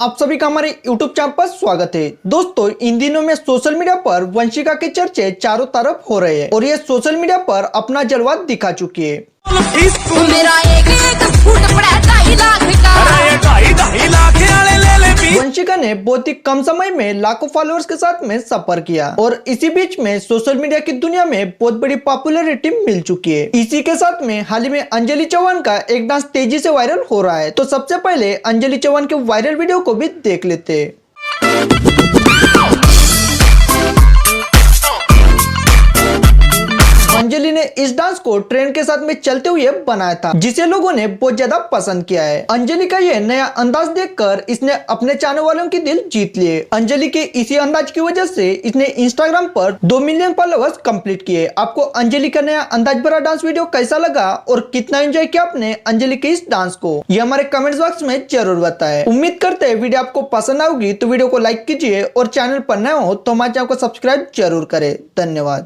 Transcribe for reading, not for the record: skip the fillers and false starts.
आप सभी का हमारे YouTube चैनल पर स्वागत है। दोस्तों, इन दिनों में सोशल मीडिया पर वंशिका के चर्चे चारों तरफ हो रहे हैं और ये सोशल मीडिया पर अपना जलवा दिखा चुकी है। मेरा एक फूट पड़ा 2.5 लाख वंशिका ने बहुत ही कम समय में लाखों फॉलोअर्स के साथ में सफर किया और इसी बीच में सोशल मीडिया की दुनिया में बहुत बड़ी पॉपुलैरिटी मिल चुकी है। इसी के साथ में हाल ही में अंजलि चौहान का एक डांस तेजी से वायरल हो रहा है। तो सबसे पहले अंजलि चौहान के वायरल वीडियो को भी देख लेते हैं। अंजलि ने इस डांस को ट्रेंड के साथ में चलते हुए बनाया था, जिसे लोगों ने बहुत ज्यादा पसंद किया है। अंजलि का ये नया अंदाज देखकर इसने अपने चाहने वालों की दिल जीत लिए। अंजलि के इसी अंदाज की वजह से इसने इंस्टाग्राम पर 2 मिलियन फॉलोअर्स कंप्लीट किए। आपको अंजलि का नया अंदाज भरा डांस वीडियो कैसा लगा और कितना एंजॉय किया आपने अंजलि के इस डांस को, ये हमारे कमेंट बॉक्स में जरूर बताएं। उम्मीद करते हैं वीडियो आपको पसंद आएगी, तो वीडियो को लाइक कीजिए और चैनल पर नए हो तो हमारे चैनल को सब्सक्राइब जरूर करें। धन्यवाद।